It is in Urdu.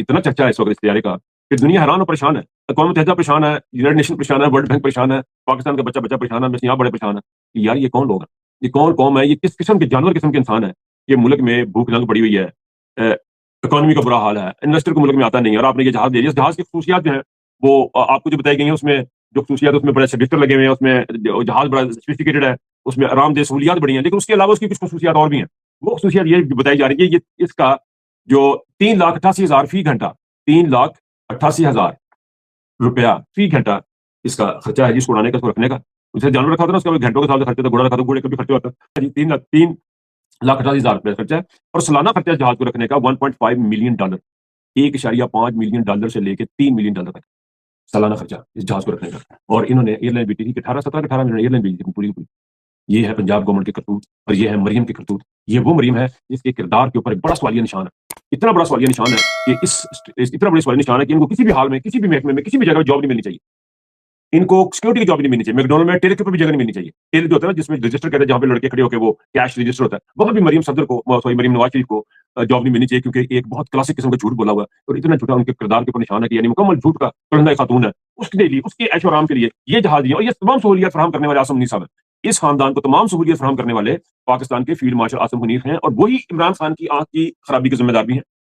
اتنا چرچا ہے اس وقت اس طیارے کا کہ دنیا حیران اور پریشان ہے. اقوام متحدہ پریشان ہے, یونائٹڈ نیشن پریشان ہے, ورلڈ بینک پریشان ہے, پاکستان کا بچہ بچہ پریشان ہے, بس یہاں بڑے پریشان ہے. یار یہ کون لوگ ہیں, یہ کون قوم ہے, یہ کس قسم کے جانور قسم کے انسان ہے. یہ ملک میں بھوک ننگ پڑی ہوئی ہے, اکانومی کا برا حال ہے, انویسٹر کو ملک میں آتا نہیں ہے, اور آپ نے یہ جہاز دے دیا. اس جہاز کی خصوصیات جو ہیں وہ آپ کو جو بتائی گئی ہیں, اس میں جو خصوصیات, اس میں بڑے سیگریٹر لگے ہوئے ہیں, اس میں جہاز بڑا سوفسٹیکیٹڈ ہے, اس میں آرام دہ سہولیات بڑی ہیں, لیکن اس کے علاوہ اس کی کچھ خصوصیات اور بھی ہیں. وہ خصوصیات یہ بتائی جا رہی ہے کہ یہ اس کا جو 3,88,000 فی گھنٹہ 3,88,000 روپیہ فی گھنٹہ اس کا خرچہ ہے, جس کو اڑانے کا, اس کو رکھنے کا. اسے جانور رکھا ہوتا ہے نا, اس کا گھنٹوں کے حساب سے خرچہ, گھوڑا رکھا تو گھوڑے کا بھی خرچہ ہوتا ہے. 3,88,000 روپیہ خرچہ ہے, اور سالانہ خرچہ جہاز کو رکھنے کا $1.5 ملین, 1.5 ملین ڈالر سے لے کے $3 ملین تک سالانہ خرچہ اس جہاز کو رکھنے کا. اور انہوں نے ایئر لائن بیچی تھی کہ 18 ملین ایئر لائن بیچی تھی پوری پوری. یہ ہے پنجاب گورنمنٹ کے کرتوت, اور یہ ہے مریم کی کرتوت. یہ وہ مریم ہے جس کے کردار کے اوپر ایک بڑا سوالیہ نشان ہے, اتنا بڑا سوالیہ نشان ہے کہ اتنا بڑا سوالیہ نشان ہے کہ ان کو کسی بھی حال میں, کسی بھی محکمے میں, کسی بھی جگہ جاب نہیں ملنی چاہیے. ان کو سیکورٹی کی جاب نہیں ملنی چاہیے. میکڈونلڈ میں ٹیلر کے اوپر بھی جگہ نہیں ملنی چاہیے. ٹیلر جو ہوتا ہے نا, جس میں رجسٹر کرتے ہیں, جہاں پہ لڑکے کھڑے ہو کے وہ کیش رجسٹر ہوتا ہے, وہاں بھی مریم صدر کو, مریم نواز شریف کو جاب نہیں ملنی چاہیے, کیونکہ ایک بہت کلاسک قسم کا جھوٹ بولا ہوا ہے, اور اتنا جھوٹا ان کے کردار کے اوپر نشان ہے کہ یعنی مکمل جھوٹ کا پرندہ خاتون ہے. اس کے لیے, اس کے عیش و آرام کے لیے یہ جہاز دیا, اور یہ تمام سہولیات فراہم کرنے والے آصم منیر صاحب ہیں. اس خاندان کو تمام سہولیات فراہم کرنے والے پاکستان کے فیلڈ مارشل آصم منیر ہیں, اور وہی عمران خان کی آنکھ کی خرابی کے ذمہ دار بھی ہیں.